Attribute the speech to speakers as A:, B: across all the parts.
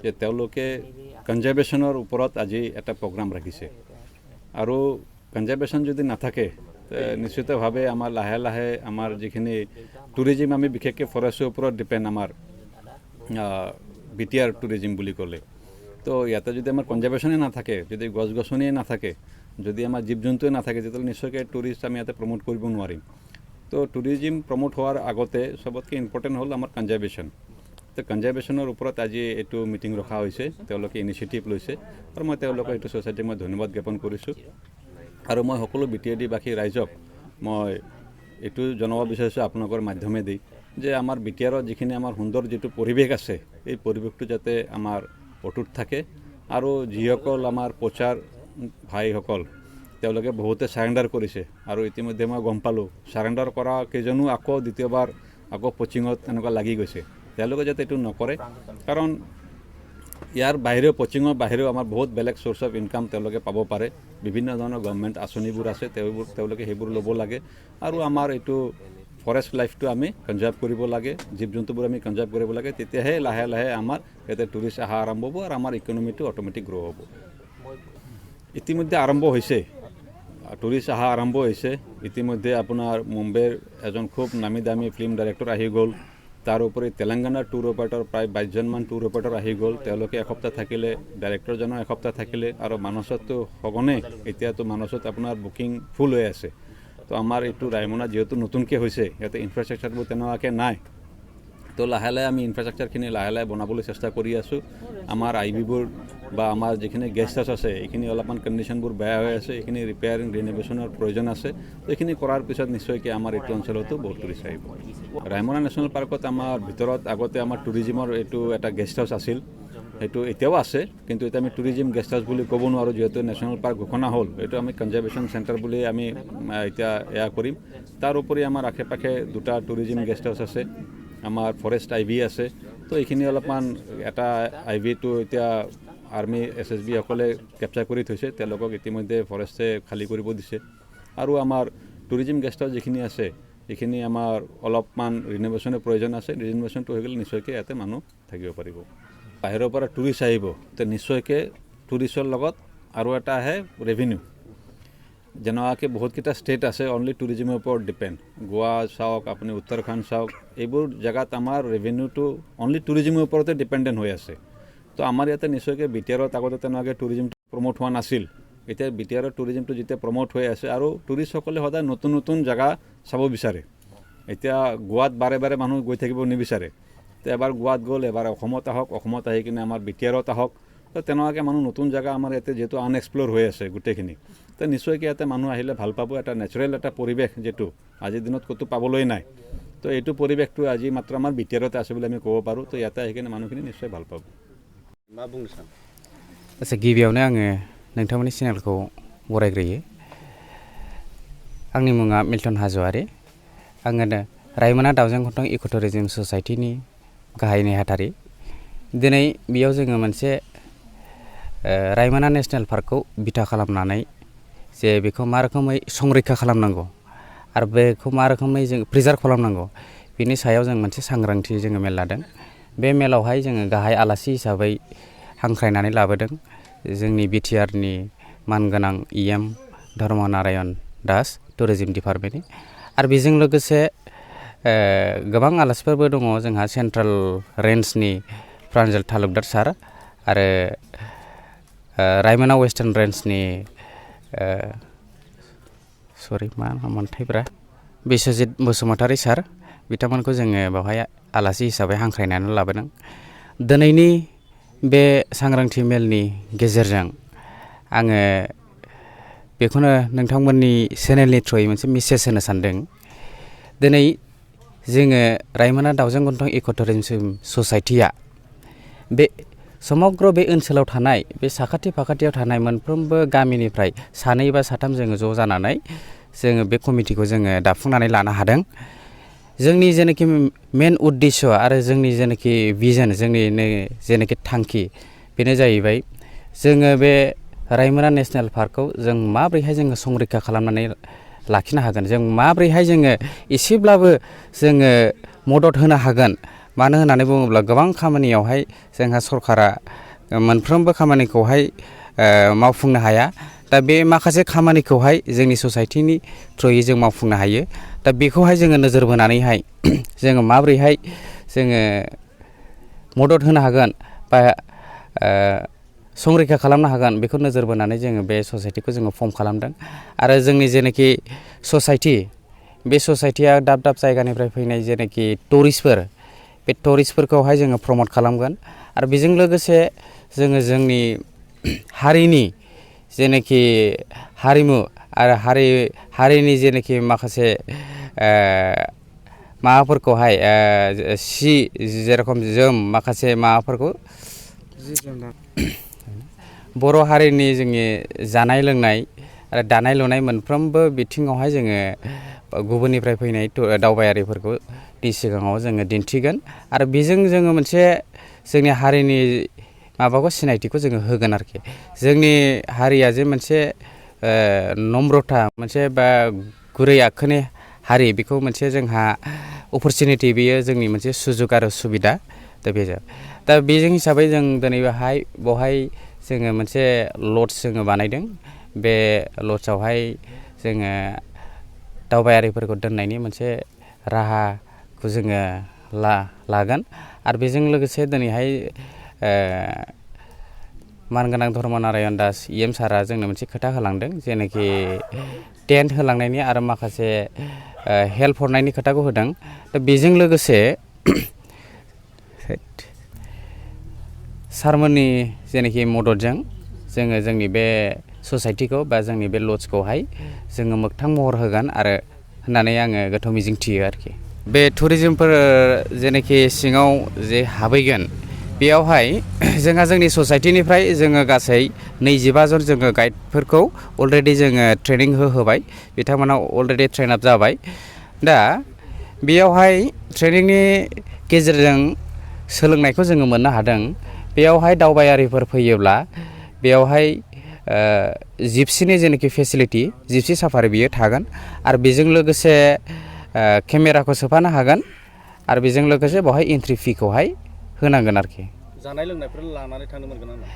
A: যে তেওঁলোকে কনজাৰ্ভেশ্যনৰ ওপৰত আজি এটা প্ৰগ্ৰাম ৰাখিছে আৰু কনজাৰ্ভেশ্যন যদি নাথাকে নিশ্চিতভাৱে আমাৰ লাহে লাহে আমাৰ যিখিনি টুৰিজিম আমি বিশেষকৈ ফৰেষ্টৰ ওপৰত ডিপেণ্ড আমাৰ BTR টুৰিজিম বুলি ক'লে তো ইয়াতে যদি আমাৰ কনজাৰ্ভেশ্যনেই নাথাকে যদি গছ গছনিয়ে নাথাকে যদি আমাৰ জীৱ জন্তুৱে নাথাকে তেতিয়াহ'লে নিশ্চয়কৈ টুৰিষ্ট আমি ইয়াতে প্ৰমোট কৰিব নোৱাৰিম তো টুৰিজিম প্ৰমোট হোৱাৰ আগতে চবতকৈ ইম্পৰ্টেণ্ট হ'ল আমাৰ কনজাৰ্ভেশ্যন তো কনজাৰ্ভেশ্যনৰ ওপৰত আজি এইটো মিটিং ৰখা হৈছে তেওঁলোকে ইনিচিয়েটিভ লৈছে আৰু মই তেওঁলোকক এইটো ছ'চাইটিক মই ধন্যবাদ জ্ঞাপন কৰিছোঁ আৰু মই সকলো BTR-বাসী ৰাইজক মই এইটো জনাব বিচাৰিছোঁ আপোনালোকৰ মাধ্যমেদি যে আমাৰ BTR-ত যিখিনি আমাৰ সুন্দৰ যিটো পৰিৱেশ আছে এই পৰিৱেশটো যাতে আমাৰ অটুট থাকে আৰু যিসকল আমাৰ প্ৰচাৰ ভাইসকল তেওঁলোকে বহুতে চাৰেণ্ডাৰ কৰিছে আৰু ইতিমধ্যে মই গম পালোঁ চাৰেণ্ডাৰ কৰা কেইজনো আকৌ দ্বিতীয়বাৰ আকৌ পচিঙত এনেকুৱা লাগি গৈছে তেওঁলোকে যাতে এইটো নকৰে কাৰণ ইয়াৰ বাহিৰেও পচিঙৰ বাহিৰেও আমাৰ বহুত বেলেগ চ'ৰ্চ অফ ইনকাম তেওঁলোকে পাব পাৰে বিভিন্ন ধৰণৰ গভৰ্ণমেণ্ট আঁচনিবোৰ আছে তেওঁলোকে সেইবোৰ ল'ব লাগে আৰু আমাৰ এইটো ফৰেষ্ট লাইফটো আমি কনজাৰ্ভ কৰিব লাগে জীৱ জন্তুবোৰ আমি কনজাৰ্ভ কৰিব লাগে তেতিয়াহে লাহে লাহে আমাৰ ইয়াতে টুৰিষ্ট অহা আৰম্ভ হ'ব আৰু আমাৰ ইকনমিটো অট'মেটিক গ্ৰ' হ'ব ইতিমধ্যে আৰম্ভ হৈছে টুৰিষ্ট অহা আৰম্ভ হৈছে ইতিমধ্যে আপোনাৰ মুম্বাইৰ এজন খুব নামী দামী ফিল্ম ডাইৰেক্টৰ আহি গ'ল তাৰ উপৰি তেলেংগানাৰ টুৰ অপাৰেটৰ প্ৰায় 22জনমান টুৰ অপাৰেটৰ আহি গ'ল তেওঁলোকে এসপ্তাহ থাকিলে ডাইৰেক্টৰজনৰ এসপ্তাহ থাকিলে আৰু মানসততো সঘনে এতিয়াতো মানসত আপোনাৰ বুকিং ফুল হৈ আছে তো আমাৰ এইটো ৰায়মনা যিহেতু নতুনকৈ হৈছে ইয়াতে ইনফ্ৰাষ্ট্ৰাকচাৰবোৰ তেনেকুৱাকৈ নাই তো লাহে লাহে আমি ইনফ্ৰাষ্ট্ৰাকচাৰখিনি লাহে লাহে বনাবলৈ চেষ্টা কৰি আছোঁ আমাৰ IBবোৰ বা আমাৰ যিখিনি গেষ্ট হাউচ আছে এইখিনি অলপমান কণ্ডিশ্যনবোৰ বেয়া হৈ আছে এইখিনি ৰিপেয়াৰিং ৰিন'ভেশ্যনৰ প্ৰয়োজন আছে তো এইখিনি কৰাৰ পিছত নিশ্চয়কৈ আমাৰ এইটো অঞ্চলতো বহুত টুৰিষ্ট আহিব ৰায়মনা নেশ্যনেল পাৰ্কত আমাৰ ভিতৰত আগতে আমাৰ টুৰিজিমৰ এইটো এটা গেষ্ট হাউচ আছিল সেইটো এতিয়াও আছে কিন্তু এতিয়া আমি টুৰিজিম গেষ্ট হাউচ বুলি ক'ব নোৱাৰোঁ যিহেতু নেশ্যনেল পাৰ্ক ঘোষণা হ'ল এইটো আমি কনজাৰ্ভেশ্যন চেণ্টাৰ বুলি আমি এতিয়া এয়া কৰিম তাৰ উপৰি আমাৰ আশে পাশে দুটা টুৰিজিম গেষ্ট হাউচ আছে আমাৰ ফৰেষ্ট IB আছে তো এইখিনি অলপমান এটা IBটো এতিয়া আৰ্মি SSB সকলে কেপচাৰ কৰি থৈছে তেওঁলোকক ইতিমধ্যে ফৰেষ্টে খালী কৰিব দিছে আৰু আমাৰ টুৰিজিম গেষ্ট হাউচ যিখিনি আছে এইখিনি আমাৰ অলপমান ৰিন'ভেশ্যনৰ প্ৰয়োজন আছে ৰিন'ভেশ্যনটো হৈ গ'লে নিশ্চয়কৈ ইয়াতে মানুহ থাকিব পাৰিব বাহিৰৰ পৰা টুৰিষ্ট আহিব তো নিশ্চয়কৈ টুৰিষ্টৰ লগত আৰু এটা আহে ৰেভিনিউ যেনেকুৱাকৈ বহুতকেইটা ষ্টেট আছে অনলি টুৰিজিমৰ ওপৰত ডিপেণ্ড গোৱা চাওক আপুনি উত্তৰাখণ্ড চাওক এইবোৰ জেগাত আমাৰ ৰেভিনিউটো অনলি টুৰিজিমৰ ওপৰতে ডিপেণ্ডেণ্ট হৈ আছে তো আমাৰ ইয়াতে নিশ্চয়কৈ BTR-ত আগতে তেনেকুৱাকৈ টুৰিজিমটো প্ৰমোট হোৱা নাছিল এতিয়া BTR-ৰ টুৰিজিমটো যেতিয়া প্ৰমোট হৈ আছে আৰু টুৰিষ্টসকলে সদায় নতুন নতুন জেগা চাব বিচাৰে এতিয়া গোৱাত বাৰে বাৰে মানুহ গৈ থাকিব নিবিচাৰে তো এবাৰ গোৱাত গ'ল এবাৰ অসমত আহক অসমত আহি কিনে আমাৰ BTR-ত আহক তো তেনেকুৱাকৈ মানুহ নতুন জেগা আমাৰ ইয়াতে যিহেতু আনএক্সপ্ল'ৰ হৈ আছে গোটেইখিনি তো নিশ্চয়কৈ ইয়াতে মানুহ আহিলে ভাল পাব এটা নেচাৰেল এটা পৰিৱেশ যিটো আজিৰ দিনত ক'তো পাবলৈ নাই তো এইটো পৰিৱেশটো আজি মাত্ৰ আমাৰ BTR-তে আছে বুলি আমি ক'ব পাৰোঁ তো ইয়াতে আহি কিনে মানুহখিনি নিশ্চয় ভাল পাব
B: मा बुंनो सानो
C: आच्चा गिबियावनो आङो नोंथांमोननि चेनेलखौ बरायग्रोयो आंनि मुङा मिल्टन हाज'वारि आङो रायमना दाउजें गन्थं इक' टुरिजिम ससाइटिनि गाहाय नेहाथारि दिनै बेयाव जोङो मोनसे रायमना नेशनेल पार्कखौ बिथा खालामनानै जे बेखौ मा रोखोमै संरैखा खालामनांगौ आरो बेखौ मा रोखोमै जों प्रिजार्भ खालामनांगौ बिनि सायाव जों मोनसे सांग्रांथि जोङो मेल लादों बे मेलावहाय जोङो गाहाय आलासि हिसाबै हांख्रायनानै लाबोदों जोंनि BTR-नि मानगोनां EM धर्म नारायण दास टुरिजिम डिपार्टमेन्टनि आरो बेजों लोगोसे गोबां आलासिफोरबो दङ जोंहा सेन्ट्रेल रेन्जनि प्रान्जल तालुकदार सार आरो रायमना वेस्टार्न रेन्जनि मा मोनथायब्रा बिश्वजित बसुमतारी सार बिथांमोनखौ जोङो बेवहाय आलासि हिसाबै हांख्रायनानै लाबोदों दिनैनि बे सांग्रांथि मेलनि गेजेरजों आङो बेखौनो नोंथांमोननि चेनेलनि थ्रुयै मोनसे मेसेज होनो सानदों दिनै जोङो रायमना दाउजें गन्थं इक' टुरिजिम ससाइटिया बे समग्र बे ओनसोलाव थानाय बे साखाथि फाखाथियाव थानाय मोनफ्रोमबो गामिनिफ्राय सानै बा साथाम जोङो ज' जानानै जोङो बे कमिटिखौ जोङो दाफुंनानै लानो हादों जोंनि जेनाखि मेन उद्देश्य आरो जोंनि जेनाखि भिजन जोंनि जेनाखि थांखि बेनो जाहैबाय जोङो बे रायमना नेशनेल पार्कखौ जों माब्रैहाय जोङो संरैखा खालामनानै लाखिनो हागोन जों माब्रैहाय जोङो एसेब्लाबो जोङो मदद होनो हागोन मानो होननानै बुङोब्ला गोबां खामानियावहाय जोंहा सरकारा मोनफ्रोमबो खामानिखौहाय मावफुंनो हाया दा बे माखासे खामानिखौहाय जोंनि ससाइटिनि थ्रुयै जों मावफुंनो हायो दा बेखौहाय जोङो नोजोर बोनानैहाय जोङो माबोरैहाय जोङो मदद होनो हागोन बा संरैखा खालामनो हागोन बेखौ नोजोर बोनानै जोङो बे ससाइटिखौ जोङो फर्म खालामदों आरो जोंनि जेनाखि ससाइटि बे ससाइटिया दाब दाब जायगानिफ्राय फैनाय जेनाखि टुरिस्टफोर बे टुरिस्टफोरखौहाय जोङो प्रमट खालामगोन आरो बेजों लोगोसे जोङो जोंनि हारिनि जेनाखि हारिमु आरो हारिनि जेनाखि माखासे माबाफोरखौहाय सि जेरखम जोम माखासे माबाफोरखौ बर' हारिनि जोंनि जानाय लोंनाय आरो दानाय लुनाय मोनफ्रोमबो बिथिङावहाय जोङो गुबुननिफ्राय फैनाय दावबायारिफोरखौ सिगाङाव जोङो दिन्थिगोन आरो बेजों जोङो मोनसे जोंनि हारिनि माबाखौ सिनायथिखौ जोङो होगोन आरोखि जोंनि हारिया जे मोनसे नम्रता मोनसे बा गुरै आखुनि हारि बेखौ मोनसे जोंहा अपरसुनिटि बेयो जोंनि मोनसे सुजुग आरो सुबिदा दा बेजों हिसाबै जों दिनै बेवहाय जोङो मोनसे लज जोङो बानायदों बे लजआवहाय जोङो दावबायारिफोरखौ दोननायनि मोनसे राहाखौ जोङो लागोन आरो बेजों लोगोसे दिनैहाय मानगोनां धर्मनारायण दास EM सारा जोंनो मोनसे खोथा होलांदों जेनाखि टेन्ट होलांनायनि आरो माखासे हेल्प हरनायनि खोथाखौ होदों दा बेजों लोगोसे सारमोननि जेनाखि मददजों जोङो जोंनि बे ससाइटिखौ बा जोंनि बे लजखौहाय जोङो मोगथां महर होगोन आरो होननानै आङो गोथौ मिजिंथियो आरोखि बे टुरिजिमफोर जेनाखि सिङाव जे हाबहैगोन बेयावहाय जोंहा जोंनि ससाइटिनिफ्राय जोङो गासै 25 जन जोङो गाइडफोरखौ अलरेडि जोङो ट्रेनिं होबाय बिथांमोना अलरेडि ट्रेन आप जाबाय दा बेयावहाय ट्रेनिंनि गेजेरजों सोलोंनायखौ जोङो मोननो हादों बेयावहाय दावबायारिफोर फैयोब्ला बेयावहाय जिपसिनि जेनाखि फेसिलिटि जिपसि साफारि बियो थागोन आरो बेजों लोगोसे केमेराखौ सोफानो हागोन आरो बेजों लोगोसे बेवहाय एन्ट्रि फिखौहाय होनांगोन आरोखि
B: जानाय लोंनायफोर लानानै थांनो मोनगोन ना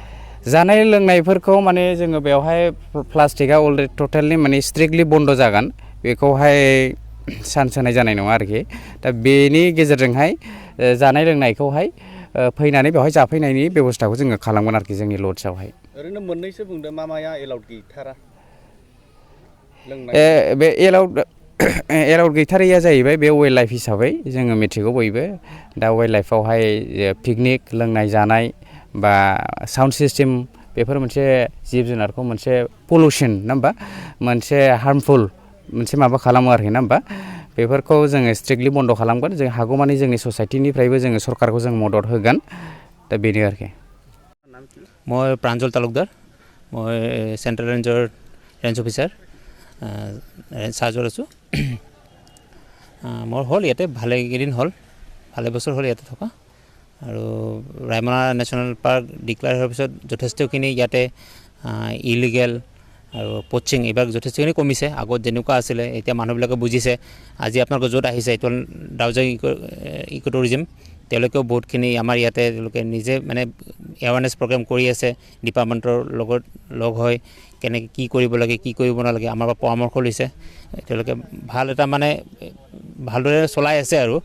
C: जानाय लोंनायफोरखौ माने जोङो बेवहाय प्लास्टिकआ अलरेडि टटेलि माने स्ट्रिक्टलि बन्द जागोन बेखौहाय चान्स होनाय जानाय नङा आरोखि दा बेनि गेजेरजोंहाय जानाय लोंनायखौहाय फैनानै बेवहाय जाफैनायनि बेब'स्थाखौ जोङो खालामगोन आरोखि जोंनि लजआवहाय
B: ओरैनो मोननैसो बुंदो माया एलाउड गैथारा
C: बे एलाउड गैथारैया जाहैबाय बे वाइल्ड लाइफ हिसाबै जोङो मिथिगौ बयबो दा वाइल्ड लाइफआवहाय पिकनिक लोंनाय जानाय बा साउन्ड सिस्टेम बेफोर मोनसे जिब जुनारखौ मोनसे पलिउसन नङा होमबा मोनसे हार्मफुल मोनसे माबा खालामो आरोखि ना होमबा बेफोरखौ जोङो स्ट्रिक्टलि बन्द खालामगोन जों हागौमानि जोंनि ससाइटिनिफ्रायबो जोङो सरकारखौ जों मदद होगोन दा बेनो आरोखि
D: মই প্ৰাঞ্জল তালুকদাৰ মই চেণ্ট্ৰেল ৰেঞ্জৰ ৰেঞ্জ অফিচাৰ চাৰ্জত আছোঁ মোৰ হ'ল ইয়াতে ভালেকেইদিন হ'ল ভালে বছৰ হ'ল ইয়াতে থকা আৰু ৰায়মনা নেশ্যনেল পাৰ্ক ডিক্লেয়াৰ হোৱাৰ পিছত যথেষ্টখিনি ইয়াতে ইলিগেল আৰু পচিং এইবিলাক যথেষ্টখিনি কমিছে আগত যেনেকুৱা আছিলে এতিয়া মানুহবিলাকে বুজিছে আজি আপোনালোকে য'ত আহিছে এইটো ডাউজাং ইক' টুৰিজিম তেওঁলোকেও বহুতখিনি আমাৰ ইয়াতে তেওঁলোকে নিজে মানে এৱাৰনেছ প্ৰগ্ৰেম কৰি আছে ডিপাৰ্টমেণ্টৰ লগত লগ হৈ কেনেকৈ কি কৰিব লাগে কি কৰিব নালাগে আমাৰ পৰা পৰামৰ্শ লৈছে তেওঁলোকে ভাল এটা মানে ভালদৰে চলাই আছে আৰু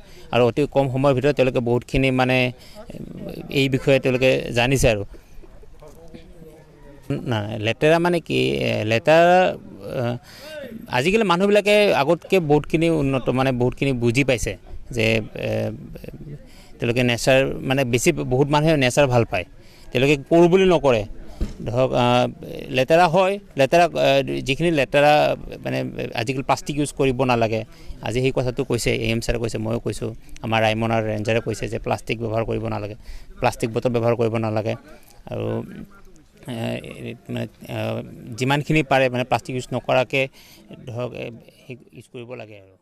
D: অতি কম সময়ৰ ভিতৰত তেওঁলোকে বহুতখিনি মানে এই বিষয়ে তেওঁলোকে জানিছে আৰু না লেতেৰা মানে কি লেতেৰা আজিকালি মানুহবিলাকে আগতকৈ বহুতখিনি উন্নত মানে বহুতখিনি বুজি পাইছে যে তেওঁলোকে নেচাৰ মানে বেছি বহুত মানুহে নেচাৰ ভাল পায় তেওঁলোকে কৰোঁ বুলি নকৰে ধৰক লেতেৰা হয় লেতেৰা যিখিনি লেতেৰা মানে আজিকালি প্লাষ্টিক ইউজ কৰিব নালাগে আজি সেই কথাটো কৈছে EM ছাৰে কৈছে ময়ো কৈছোঁ আমাৰ ৰায়মনাৰ ৰেঞ্জাৰে কৈছে যে প্লাষ্টিক ব্যৱহাৰ কৰিব নালাগে প্লাষ্টিক বটল ব্যৱহাৰ কৰিব নালাগে আৰু মানে যিমানখিনি পাৰে মানে প্লাষ্টিক ইউজ নকৰাকৈ ধৰক ইউজ কৰিব লাগে আৰু